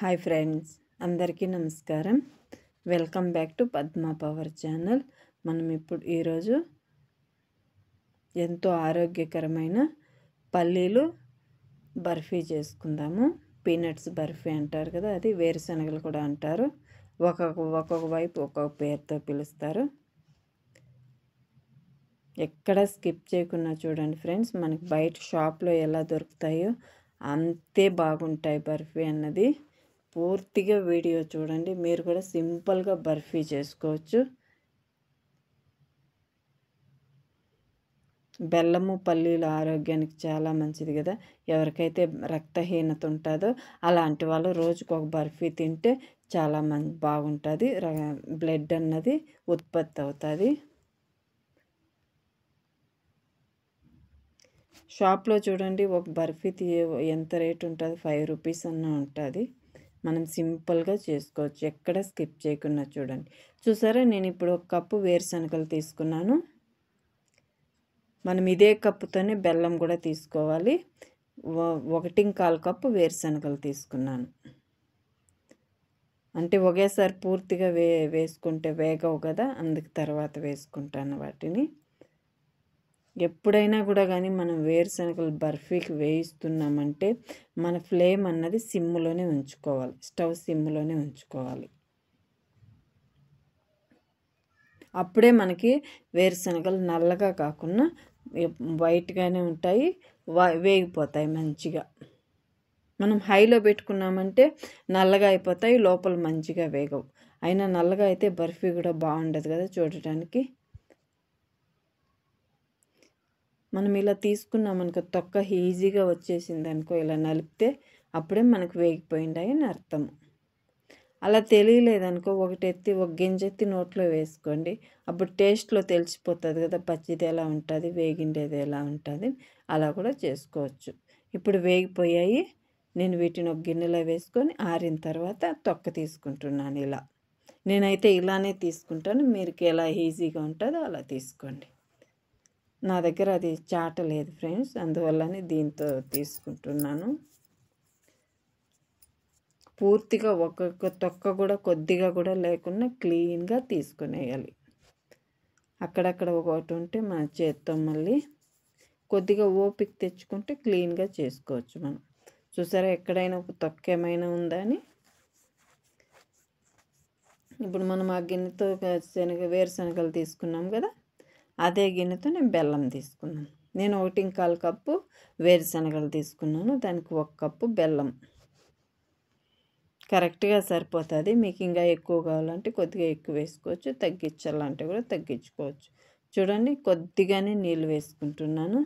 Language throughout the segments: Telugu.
హాయ్ ఫ్రెండ్స్, అందరికీ నమస్కారం. Welcome back to Padma power channel. మనం ఇప్పుడు ఈరోజు ఎంతో ఆరోగ్యకరమైన పల్లీలు బర్ఫీ చేసుకుందాము. పీనట్స్ బర్ఫీ అంటారు కదా, అది వేరుశనగలు కూడా అంటారు. ఒక్కొక్క వైపు ఒక్కొక్క పేరుతో పిలుస్తారు. ఎక్కడ స్కిప్ చేయకుండా చూడండి ఫ్రెండ్స్. మనకి బయట షాప్లో ఎలా దొరుకుతాయో అంతే బాగుంటాయి బర్ఫీ అన్నది. పూర్తిగా వీడియో చూడండి, మీరు కూడా సింపుల్గా బర్ఫీ చేసుకోవచ్చు. బెల్లము పల్లీలు ఆరోగ్యానికి చాలా మంచిది కదా. ఎవరికైతే రక్తహీనత ఉంటుందో అలాంటి వాళ్ళు రోజుకు ఒక బర్ఫీ తింటే చాలా బాగుంటుంది. బ్లడ్ అన్నది ఉత్పత్తి అవుతుంది. షాప్లో చూడండి, ఒక బర్ఫీ ఎంత రేట్ ఉంటుంది, 5 రూపీస్ అన్న ఉంటుంది. మనం సింపుల్గా చేసుకోవచ్చు, ఎక్కడ స్కిప్ చేయకుండా చూడండి. చూసారా, నేను ఇప్పుడు 1 కప్పు వేరుశనగలు తీసుకున్నాను. మనం ఇదే కప్పుతోనే బెల్లం కూడా తీసుకోవాలి. 1.25 కప్పు వేరుశనగలు తీసుకున్నాను. అంటే ఒకేసారి పూర్తిగా వేసుకుంటే వేగవు కదా, అందుకు తర్వాత వేసుకుంటాను వాటిని. ఎప్పుడైనా కూడా కానీ మనం వేరుశనగలు బర్ఫీకి వేయిస్తున్నామంటే మన ఫ్లేమ్ అన్నది సిమ్లోనే ఉంచుకోవాలి, స్టవ్ సిమ్లోనే ఉంచుకోవాలి. అప్పుడే మనకి వేరుశనగలు నల్లగా కాకుండా వైట్గానే ఉంటాయి, వేగిపోతాయి మంచిగా. మనం హైలో పెట్టుకున్నామంటే నల్లగా అయిపోతాయి, లోపల మంచిగా వేగవు. అయినా నల్లగా అయితే బర్ఫీ కూడా బాగుండదు కదా చూడటానికి. మనం ఇలా తీసుకున్నామనుకో, తొక్క ఈజీగా వచ్చేసింది అనుకో, ఇలా నలిపితే అప్పుడే మనకు వేగిపోయిండాయి అని అర్థం. అలా తెలియలేదనుకో, ఒక గింజెత్తి నోట్లో వేసుకోండి. అప్పుడు టేస్ట్లో తెలిసిపోతుంది కదా, పచ్చిది ఎలా ఉంటుంది, వేగిండేది ఎలా ఉంటుంది. అలా కూడా చేసుకోవచ్చు. ఇప్పుడు వేగిపోయాయి. నేను వీటిని ఒక గిన్నెలో వేసుకొని ఆరిన తర్వాత తొక్క తీసుకుంటున్నాను. ఇలా నేనైతే ఇలానే తీసుకుంటాను. మీరు ఎలా ఈజీగా ఉంటుందో అలా తీసుకోండి. నా దగ్గర అది చాట లేదు ఫ్రెండ్స్, అందువల్లనే దీంతో తీసుకుంటున్నాను. పూర్తిగా ఒక్కొక్క తొక్క కూడా కొద్దిగా కూడా లేకుండా క్లీన్గా తీసుకునేయాలి. అక్కడక్కడ ఒకటి ఉంటే మన చేత్తో మళ్ళీ కొద్దిగా ఓపిక తెచ్చుకుంటే క్లీన్గా చేసుకోవచ్చు మనం. చూసారా, ఎక్కడైనా ఒక తొక్క ఏమైనా ఉందా అని. ఇప్పుడు మనం ఆ గిన్నెతో వేరుశనగలు తీసుకున్నాం కదా, అదే గిన్నెతో నేను బెల్లం తీసుకున్నాను. నేను 1.25 కప్పు వేరుశనగలు తీసుకున్నాను, దానికి 1 కప్పు బెల్లం కరెక్ట్గా సరిపోతుంది. మీకు ఇంకా ఎక్కువ కావాలంటే కొద్దిగా ఎక్కువ వేసుకోవచ్చు, తగ్గించాలంటే కూడా తగ్గించుకోవచ్చు. చూడండి, కొద్దిగానే నీళ్ళు వేసుకుంటున్నాను.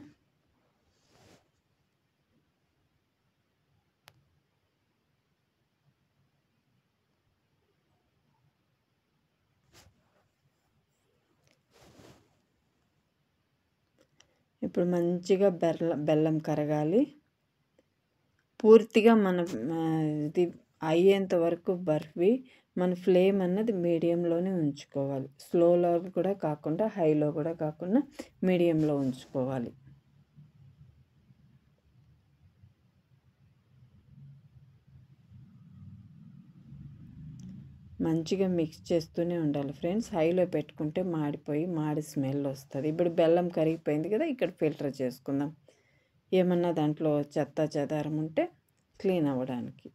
ఇప్పుడు మంచిగా బెల్లం కరగాలి. పూర్తిగా మన ఇది అయ్యేంత వరకు బర్ఫీ మన ఫ్లేమ్ అన్నది మీడియంలోనే ఉంచుకోవాలి. స్లోలో కూడా కాకుండా హైలో కూడా కాకుండా మీడియంలో ఉంచుకోవాలి. మంచిగా మిక్స్ చేస్తూనే ఉండాలి ఫ్రెండ్స్. హైలో పెట్టుకుంటే మాడి స్మెల్ వస్తుంది. ఇప్పుడు బెల్లం కరిగిపోయింది కదా, ఇక్కడ ఫిల్టర్ చేసుకుందాం. ఏమన్నా దాంట్లో చెత్త చెదారం ఉంటే క్లీన్ అవ్వడానికి.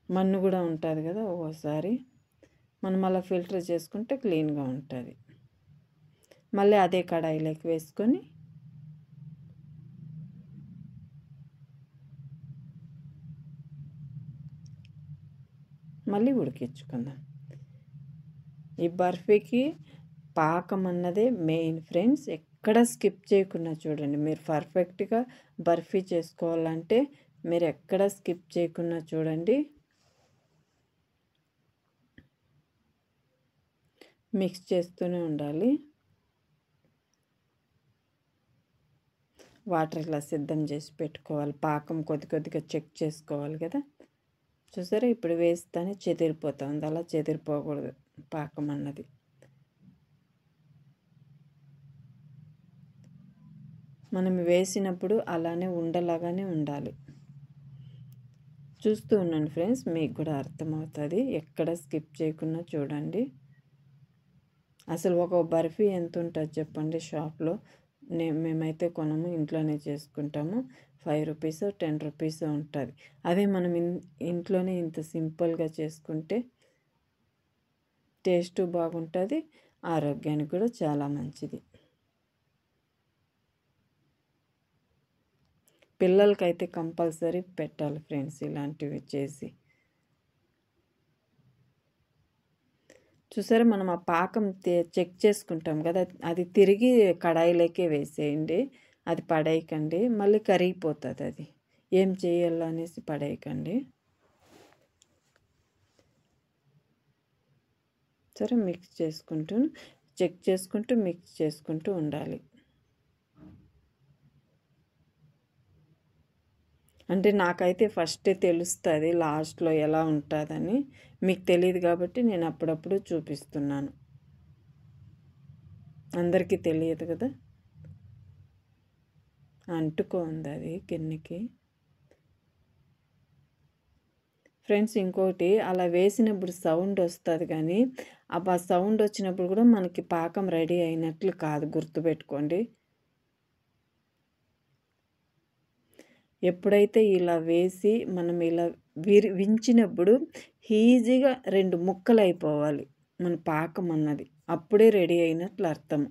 మన్ను కూడా ఉంటుంది కదా, ఒక్కోసారి మనం అలా ఫిల్టర్ చేసుకుంటే క్లీన్గా ఉంటుంది. మళ్ళీ అదే కడాయిలోకి వేసుకొని మళ్ళీ ఉడికించుకుందాం. ఈ బర్ఫీకి పాకం అన్నదే మెయిన్ ఫ్రెండ్స్. ఎక్కడ స్కిప్ చేయకుండా చూడండి. మీరు పర్ఫెక్ట్గా బర్ఫీ చేసుకోవాలంటే మీరు ఎక్కడ స్కిప్ చేయకుండా చూడండి. మిక్స్ చేస్తూనే ఉండాలి. వాటర్ ఇలా సిద్ధం చేసి పెట్టుకోవాలి. పాకం కొద్దిగా చెక్ చేసుకోవాలి కదా. చూసారా, ఇప్పుడు వేస్తేనే చెదిరిపోతుంది. అలా చెదిరిపోకూడదు పాకం అన్నది. మనం వేసినప్పుడు అలానే ఉండలాగానే ఉండాలి. చూస్తూ ఉండండి ఫ్రెండ్స్, మీకు కూడా అర్థమవుతుంది. ఎక్కడ స్కిప్ చేయకుండా చూడండి. అసలు ఒక బర్ఫీ ఎంత ఉంటుంది చెప్పండి షాప్లో? మేమైతే కొనము, ఇంట్లోనే చేసుకుంటాము. 5 రూపీస్ 10 రూపీస్ ఉంటుంది. అదే మనం ఇంట్లోనే ఇంత సింపుల్గా చేసుకుంటే టేస్ట్ బాగుంటుంది, ఆరోగ్యానికి కూడా చాలా మంచిది. పిల్లలకైతే కంపల్సరీ పెట్టాలి ఫ్రెండ్స్ ఇలాంటివి చేసి. చూసారా, మనం ఆ పాకం చెక్ చేసుకుంటాం కదా, అది తిరిగి కడాయిలోకే వేసేయండి. అది పడేయకండి, మళ్ళీ కరిగిపోతుంది. అది ఏం చేయాలో అనేసి పడేయకండి. సరే, మిక్స్ చేసుకుంటూ చెక్ చేసుకుంటూ మిక్స్ చేసుకుంటూ ఉండాలి. అంటే నాకైతే ఫస్టే తెలుస్తుంది లాస్ట్లో ఎలా ఉంటుందని. మీకు తెలియదు కాబట్టి నేను అప్పుడప్పుడు చూపిస్తున్నాను. అందరికీ తెలియదు కదా. అంటుకోంది అది గిన్నెకి. ఫ్రెండ్స్, ఇంకోటి, అలా వేసినప్పుడు సౌండ్ వస్తుంది, కానీ ఆ సౌండ్ వచ్చినప్పుడు కూడా మనకి పాకం రెడీ అయినట్లు కాదు, గుర్తుపెట్టుకోండి. ఎప్పుడైతే ఇలా వేసి మనం ఇలా వించినప్పుడు ఈజీగా 2 ముక్కలు అయిపోవాలి మన పాకం అన్నది, అప్పుడే రెడీ అయినట్లు అర్థం.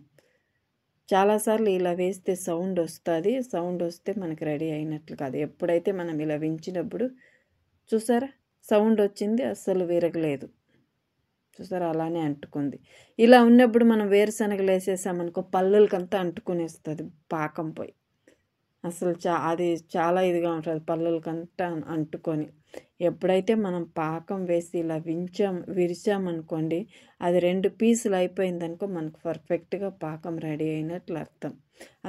చాలాసార్లు ఇలా వేస్తే సౌండ్ వస్తుంది, సౌండ్ వస్తే మనకి రెడీ అయినట్లు కాదు. ఎప్పుడైతే మనం ఇలా వించినప్పుడు చూసారా సౌండ్ వచ్చింది, అస్సలు విరగలేదు. చూసారా, అలానే అంటుకుంది. ఇలా ఉన్నప్పుడు మనం వేరుశనగలు వేసేసామనుకో పళ్ళులకంతా అంటుకునేస్తుంది పాకం పోయి. అసలు అది చాలా ఇదిగా ఉంటుంది, పళ్ళులకంతా అంటుకొని. ఎప్పుడైతే మనం పాకం వేసి ఇలా విరిచామనుకోండి, అది 2 పీసులు అయిపోయిందనుకో మనకు పర్ఫెక్ట్గా పాకం రెడీ అయినట్లు అర్థం.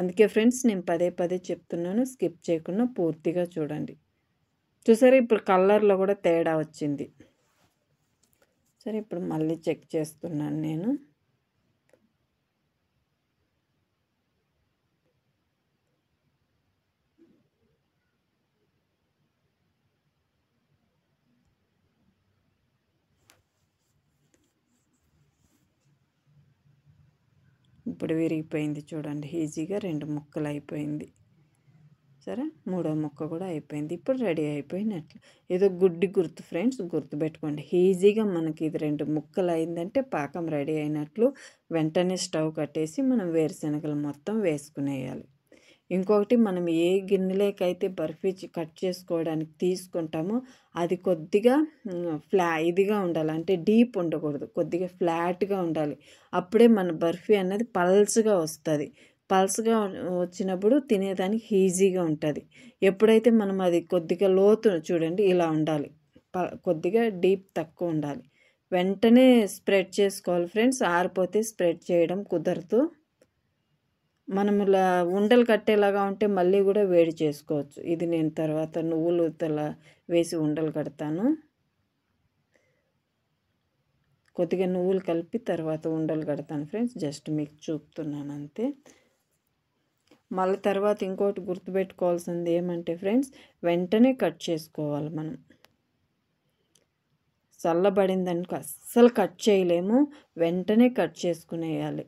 అందుకే ఫ్రెండ్స్, నేను పదే పదే చెప్తున్నాను, స్కిప్ చేయకుండా పూర్తిగా చూడండి. చూసారా, ఇప్పుడు కలర్లో కూడా తేడా వచ్చింది. సరే, ఇప్పుడు మళ్ళీ చెక్ చేస్తున్నాను నేను. ఇప్పుడు విరిగిపోయింది చూడండి, ఈజీగా 2 ముక్కలు అయిపోయింది. సరే, 3వ ముక్క కూడా అయిపోయింది. ఇప్పుడు రెడీ అయిపోయినట్లు. ఏదో గుర్తు ఫ్రెండ్స్, గుర్తుపెట్టుకోండి. ఈజీగా మనకి ఇది 2 ముక్కలు అయిందంటే పాకం రెడీ అయినట్లు. వెంటనే స్టవ్ కట్టేసి మనం వేరుశనగలు మొత్తం వేసుకునేయాలి. ఇంకొకటి, మనం ఏ గిన్నెలోకైతే బర్ఫీ కట్ చేసుకోవడానికి తీసుకుంటామో అది కొద్దిగా ఇదిగా ఉండాలి, అంటే డీప్ ఉండకూడదు, కొద్దిగా ఫ్లాట్గా ఉండాలి. అప్పుడే మన బర్ఫీ అన్నది పల్స్గా వస్తుంది. పల్స్గా వచ్చినప్పుడు తినేదానికి ఈజీగా ఉంటుంది. ఎప్పుడైతే మనం అది కొద్దిగా లోతు చూడండి ఇలా ఉండాలి, కొద్దిగా డీప్ తక్కువ ఉండాలి. వెంటనే స్ప్రెడ్ చేసుకోవాలి ఫ్రెండ్స్, ఆరిపోతే స్ప్రెడ్ చేయడం కుదరదు. మనం ఇలా ఉండలు కట్టేలాగా ఉంటే మళ్ళీ కూడా వేడి చేసుకోవచ్చు. ఇది నేను తర్వాత నువ్వులు వేసి ఉండలు కడతాను. కొద్దిగా నువ్వులు కలిపి తర్వాత ఉండలు కడతాను ఫ్రెండ్స్, జస్ట్ మీకు చూపుతున్నాను అంతే. మళ్ళీ తర్వాత ఇంకోటి గుర్తుపెట్టుకోవాల్సింది ఏమంటే ఫ్రెండ్స్, వెంటనే కట్ చేసుకోవాలి మనం. చల్లబడిందనుకో అస్సలు కట్ చేయలేము, వెంటనే కట్ చేసుకునేయాలి.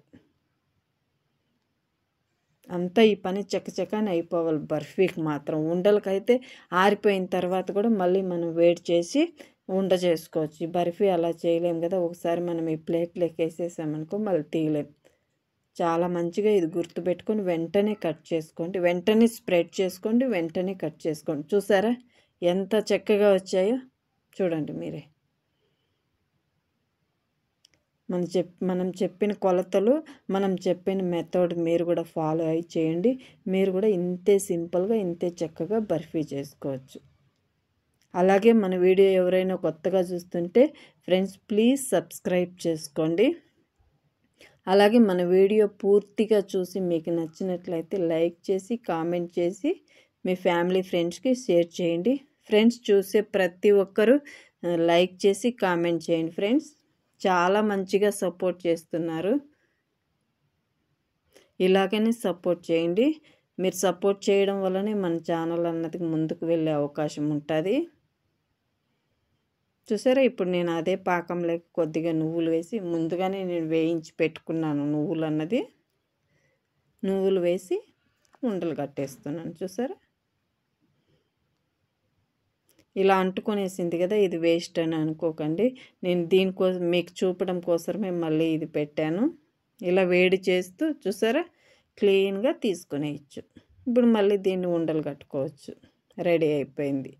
అంతా ఈ పని చకచకాని అయిపోవాలి బర్ఫీకి మాత్రం. ఉండలకైతే ఆరిపోయిన తర్వాత కూడా మళ్ళీ మనం వేడి చేసి ఉండ చేసుకోవచ్చు. ఈ బర్ఫీ అలా చేయలేము కదా, ఒకసారి మనం ఈ ప్లేట్లోకి వేసేసామనుకో మళ్ళీ తీయలేం. చాలా మంచిగా ఇది గుర్తుపెట్టుకొని వెంటనే కట్ చేసుకోండి, వెంటనే స్ప్రెడ్ చేసుకోండి, వెంటనే కట్ చేసుకోండి. చూసారా ఎంత చక్కగా వచ్చాయో, చూడండి మీరే. మనం చెప్పిన కొలతలు, మనం చెప్పిన మెథడ్ మీరు కూడా ఫాలో అయ్యి చేయండి. మీరు కూడా ఇంతే సింపుల్గా, ఇంతే చక్కగా బర్ఫీ చేసుకోవచ్చు. అలాగే మన వీడియో ఎవరైనా కొత్తగా చూస్తుంటే ఫ్రెండ్స్ ప్లీజ్ సబ్స్క్రైబ్ చేసుకోండి. అలాగే మన వీడియో పూర్తిగా చూసి మీకు నచ్చినట్లయితే లైక్ చేసి, కామెంట్ చేసి మీ ఫ్యామిలీ ఫ్రెండ్స్కి షేర్ చేయండి. ఫ్రెండ్స్, చూసే ప్రతి ఒక్కరూ లైక్ చేసి కామెంట్ చేయండి ఫ్రెండ్స్. చాలా మంచిగా సపోర్ట్ చేస్తున్నారు. ఇలాగనే సపోర్ట్ చేయండి. మీరు సపోర్ట్ చేయడం వల్లనే మన ఛానల్ అన్నది ముందుకు వెళ్ళే అవకాశం ఉంటుంది. చూసారా, ఇప్పుడు నేను అదే పాకంలోకి కొద్దిగా నువ్వులు వేసి, ముందుగానే నేను వేయించి పెట్టుకున్నాను నువ్వులు వేసి ఉండలు కట్టేస్తున్నాను. చూసారా, ఇలా అంటుకొనేసింది కదా, ఇది వేస్ట్ అని అనుకోకండి. నేను దీనికోసం మీకు చూపడం కోసమే మళ్ళీ ఇది పెట్టాను. ఇలా వేడి చేస్తూ చూసారా, క్లీన్గా తీసుకునేయచ్చు. ఇప్పుడు మళ్ళీ దీన్ని ఉండలు కట్టుకోవచ్చు. రెడీ అయిపోయింది.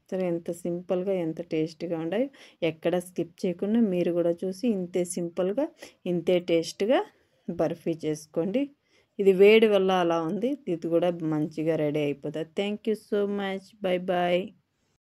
సరే, ఎంత సింపుల్గా ఎంత టేస్ట్గా ఉండాయి. ఎక్కడ స్కిప్ చేయకుండా మీరు కూడా చూసి ఇంతే సింపుల్గా ఇంతే టేస్ట్గా బర్ఫీ చేసుకోండి. ఇది వేడి వల్ల అలా ఉంది, ఇది కూడా మంచిగా రెడీ అయిపోతుంది. Thank you so much. Bye bye.